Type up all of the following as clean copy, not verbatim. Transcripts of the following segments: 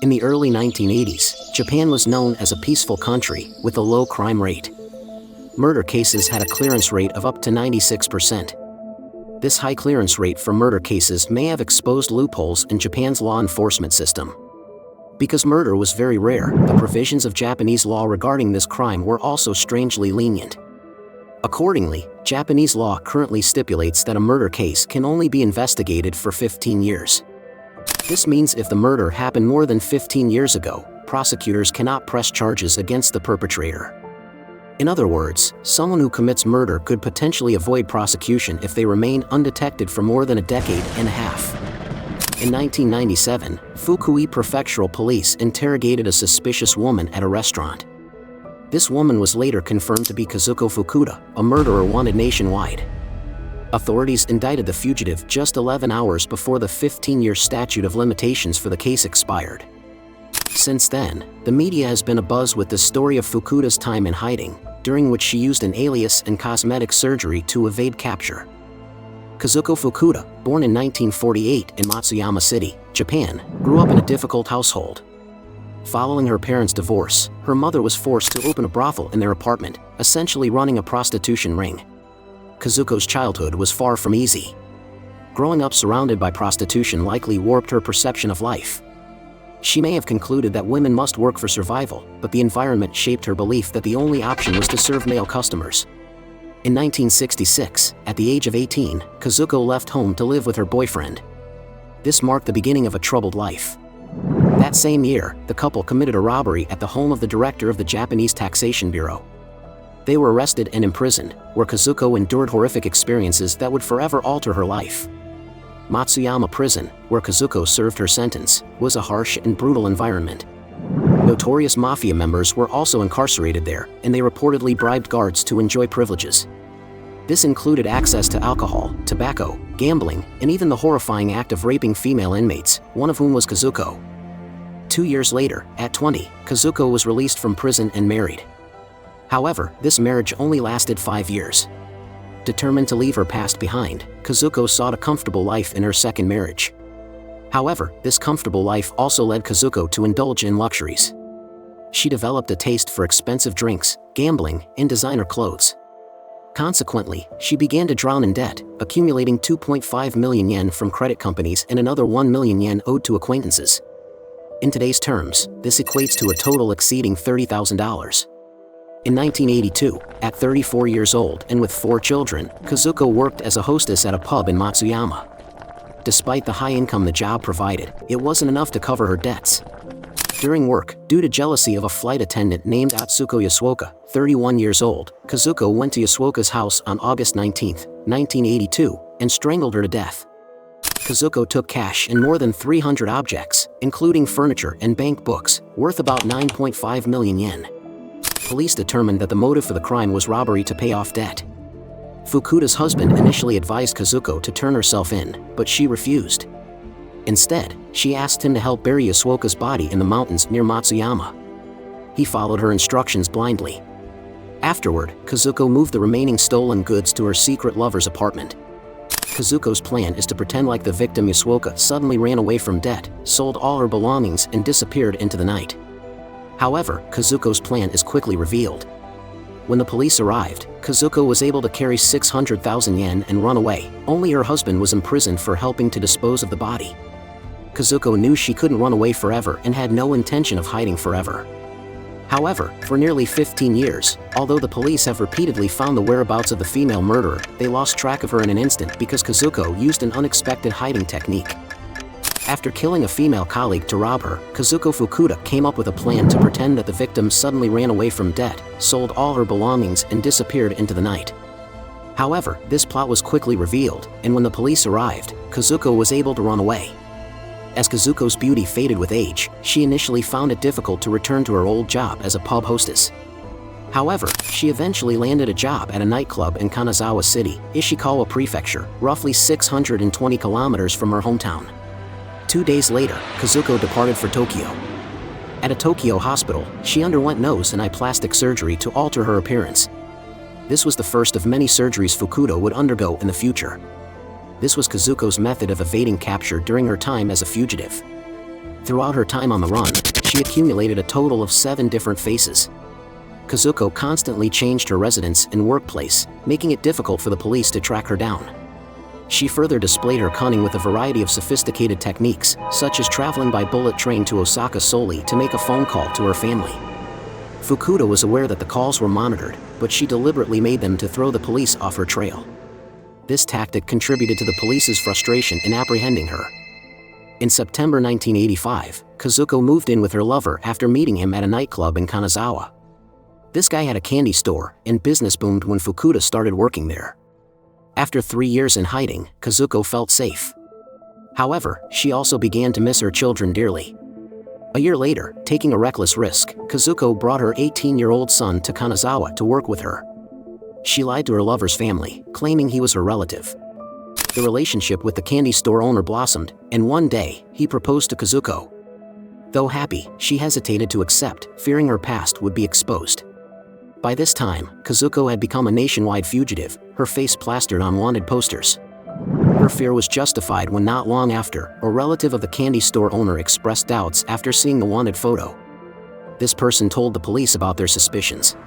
In the early 1980s, Japan was known as a peaceful country with a low crime rate. Murder cases had a clearance rate of up to 96%. This high clearance rate for murder cases may have exposed loopholes in Japan's law enforcement system. Because murder was very rare, the provisions of Japanese law regarding this crime were also strangely lenient. Accordingly, Japanese law currently stipulates that a murder case can only be investigated for 15 years. This means if the murder happened more than 15 years ago, prosecutors cannot press charges against the perpetrator. In other words, someone who commits murder could potentially avoid prosecution if they remain undetected for more than a decade and a half. In 1997, Fukui Prefectural Police interrogated a suspicious woman at a restaurant. This woman was later confirmed to be Kazuko Fukuda, a murderer wanted nationwide. Authorities indicted the fugitive just 11 hours before the 15-year statute of limitations for the case expired. Since then, the media has been abuzz with the story of Fukuda's time in hiding, during which she used an alias and cosmetic surgery to evade capture. Kazuko Fukuda, born in 1948 in Matsuyama City, Japan, grew up in a difficult household. Following her parents' divorce, her mother was forced to open a brothel in their apartment, essentially running a prostitution ring. Kazuko's childhood was far from easy. Growing up surrounded by prostitution likely warped her perception of life. She may have concluded that women must work for survival, but the environment shaped her belief that the only option was to serve male customers. In 1966, at the age of 18, Kazuko left home to live with her boyfriend. This marked the beginning of a troubled life. That same year, the couple committed a robbery at the home of the director of the Japanese Taxation Bureau. They were arrested and imprisoned, where Kazuko endured horrific experiences that would forever alter her life. Matsuyama Prison, where Kazuko served her sentence, was a harsh and brutal environment. Notorious mafia members were also incarcerated there, and they reportedly bribed guards to enjoy privileges. This included access to alcohol, tobacco, gambling, and even the horrifying act of raping female inmates, one of whom was Kazuko. 2 years later, at 20, Kazuko was released from prison and married. However, this marriage only lasted 5 years. Determined to leave her past behind, Kazuko sought a comfortable life in her second marriage. However, this comfortable life also led Kazuko to indulge in luxuries. She developed a taste for expensive drinks, gambling, and designer clothes. Consequently, she began to drown in debt, accumulating 2.5 million yen from credit companies and another 1 million yen owed to acquaintances. In today's terms, this equates to a total exceeding $30,000. In 1982, at 34 years old and with 4 children, Kazuko worked as a hostess at a pub in Matsuyama. Despite the high income the job provided, it wasn't enough to cover her debts. During work, due to jealousy of a flight attendant named Atsuko Yasuoka, 31 years old, Kazuko went to Yasuoka's house on August 19, 1982, and strangled her to death. Kazuko took cash and more than 300 objects, including furniture and bank books, worth about 9.5 million yen. Police determined that the motive for the crime was robbery to pay off debt. Fukuda's husband initially advised Kazuko to turn herself in, but she refused. Instead, she asked him to help bury Yasuoka's body in the mountains near Matsuyama. He followed her instructions blindly. Afterward, Kazuko moved the remaining stolen goods to her secret lover's apartment. Kazuko's plan is to pretend like the victim Yasuoka suddenly ran away from debt, sold all her belongings and disappeared into the night. However, Kazuko's plan is quickly revealed. When the police arrived, Kazuko was able to carry 600,000 yen and run away. Only her husband was imprisoned for helping to dispose of the body. Kazuko knew she couldn't run away forever and had no intention of hiding forever. However, for nearly 15 years, although the police have repeatedly found the whereabouts of the female murderer, they lost track of her in an instant because Kazuko used an unexpected hiding technique. After killing a female colleague to rob her, Kazuko Fukuda came up with a plan to pretend that the victim suddenly ran away from debt, sold all her belongings and disappeared into the night. However, this plot was quickly revealed, and when the police arrived, Kazuko was able to run away. As Kazuko's beauty faded with age, she initially found it difficult to return to her old job as a pub hostess. However, she eventually landed a job at a nightclub in Kanazawa City, Ishikawa Prefecture, roughly 620 kilometers from her hometown. 2 days later, Kazuko departed for Tokyo. At a Tokyo hospital, she underwent nose and eye plastic surgery to alter her appearance. This was the first of many surgeries Fukuda would undergo in the future. This was Kazuko's method of evading capture during her time as a fugitive. Throughout her time on the run, she accumulated a total of 7 different faces. Kazuko constantly changed her residence and workplace, making it difficult for the police to track her down. She further displayed her cunning with a variety of sophisticated techniques, such as traveling by bullet train to Osaka solely to make a phone call to her family. Fukuda was aware that the calls were monitored, but she deliberately made them to throw the police off her trail. This tactic contributed to the police's frustration in apprehending her. In September 1985, Kazuko moved in with her lover after meeting him at a nightclub in Kanazawa. This guy had a candy store, and business boomed when Fukuda started working there. After 3 years in hiding, Kazuko felt safe. However, she also began to miss her children dearly. A year later, taking a reckless risk, Kazuko brought her 18-year-old son to Kanazawa to work with her. She lied to her lover's family, claiming he was her relative. The relationship with the candy store owner blossomed, and one day, he proposed to Kazuko. Though happy, she hesitated to accept, fearing her past would be exposed. By this time, Kazuko had become a nationwide fugitive, her face plastered on wanted posters. Her fear was justified when not long after, a relative of the candy store owner expressed doubts after seeing the wanted photo. This person told the police about their suspicions.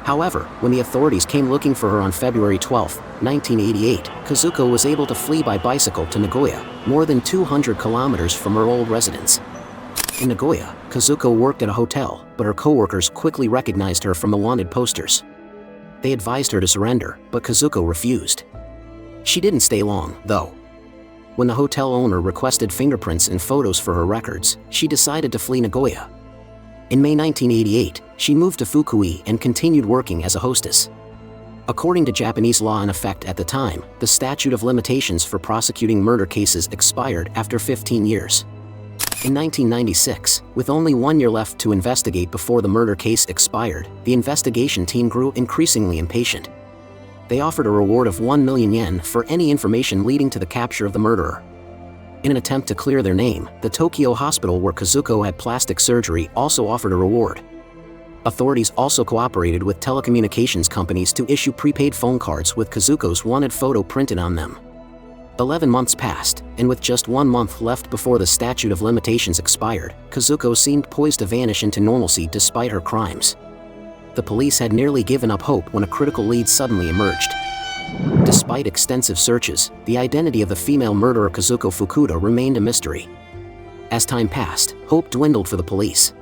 However, when the authorities came looking for her on February 12, 1988, Kazuko was able to flee by bicycle to Nagoya, more than 200 kilometers from her old residence. In Nagoya, Kazuko worked at a hotel, but her co-workers quickly recognized her from the wanted posters. They advised her to surrender, but Kazuko refused. She didn't stay long, though. When the hotel owner requested fingerprints and photos for her records, she decided to flee Nagoya. In May 1988, she moved to Fukui and continued working as a hostess. According to Japanese law in effect at the time, the statute of limitations for prosecuting murder cases expired after 15 years. In 1996, with only 1 year left to investigate before the murder case expired, the investigation team grew increasingly impatient. They offered a reward of 1 million yen for any information leading to the capture of the murderer. In an attempt to clear their name, the Tokyo hospital where Kazuko had plastic surgery also offered a reward. Authorities also cooperated with telecommunications companies to issue prepaid phone cards with Kazuko's wanted photo printed on them. 11 months passed, and with just 1 month left before the statute of limitations expired, Kazuko seemed poised to vanish into normalcy despite her crimes. The police had nearly given up hope when a critical lead suddenly emerged. Despite extensive searches, the identity of the female murderer Kazuko Fukuda remained a mystery. As time passed, hope dwindled for the police.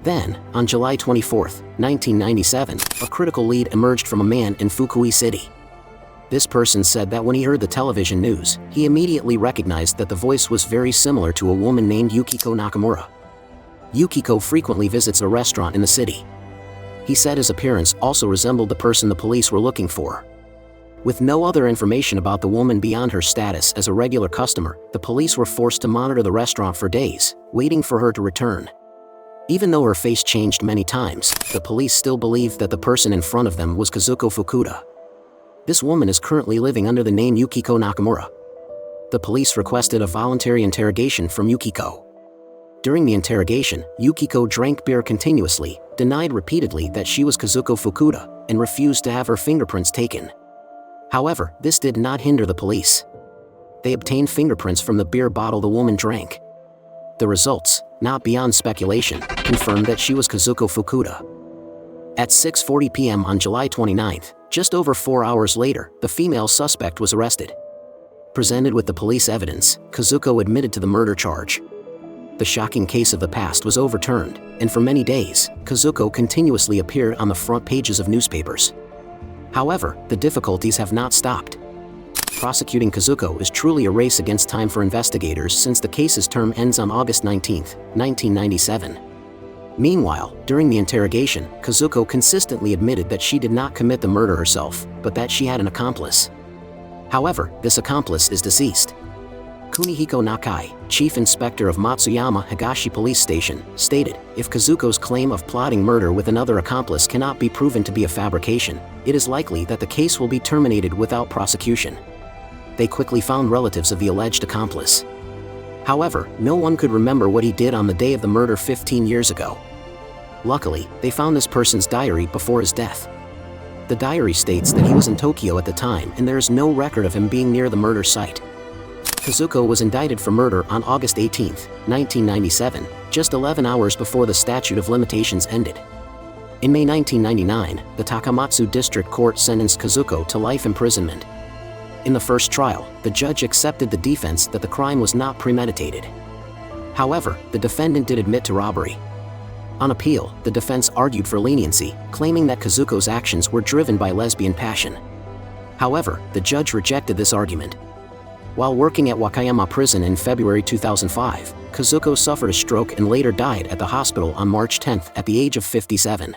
Then, on July 24, 1997, a critical lead emerged from a man in Fukui City. This person said that when he heard the television news, he immediately recognized that the voice was very similar to a woman named Yukiko Nakamura. Yukiko frequently visits a restaurant in the city. He said his appearance also resembled the person the police were looking for. With no other information about the woman beyond her status as a regular customer, the police were forced to monitor the restaurant for days, waiting for her to return. Even though her face changed many times, the police still believed that the person in front of them was Kazuko Fukuda. This woman is currently living under the name Yukiko Nakamura. The police requested a voluntary interrogation from Yukiko. During the interrogation, Yukiko drank beer continuously, denied repeatedly that she was Kazuko Fukuda, and refused to have her fingerprints taken. However, this did not hinder the police. They obtained fingerprints from the beer bottle the woman drank. The results, not beyond speculation, confirmed that she was Kazuko Fukuda. At 6:40 p.m. on July 29, just over 4 hours later, the female suspect was arrested. Presented with the police evidence, Kazuko admitted to the murder charge. The shocking case of the past was overturned, and for many days, Kazuko continuously appeared on the front pages of newspapers. However, the difficulties have not stopped. Prosecuting Kazuko is truly a race against time for investigators since the case's term ends on August 19, 1997. Meanwhile, during the interrogation, Kazuko consistently admitted that she did not commit the murder herself, but that she had an accomplice. However, this accomplice is deceased. Kunihiko Nakai, chief inspector of Matsuyama Higashi Police Station, stated, "If Kazuko's claim of plotting murder with another accomplice cannot be proven to be a fabrication, it is likely that the case will be terminated without prosecution." They quickly found relatives of the alleged accomplice. However, no one could remember what he did on the day of the murder 15 years ago. Luckily, they found this person's diary before his death. The diary states that he was in Tokyo at the time and there is no record of him being near the murder site. Kazuko was indicted for murder on August 18, 1997, just 11 hours before the statute of limitations ended. In May 1999, the Takamatsu District Court sentenced Kazuko to life imprisonment. In the first trial, the judge accepted the defense that the crime was not premeditated. However, the defendant did admit to robbery. On appeal, the defense argued for leniency, claiming that Kazuko's actions were driven by lesbian passion. However, the judge rejected this argument. While working at Wakayama Prison in February 2005, Kazuko suffered a stroke and later died at the hospital on March 10 at the age of 57.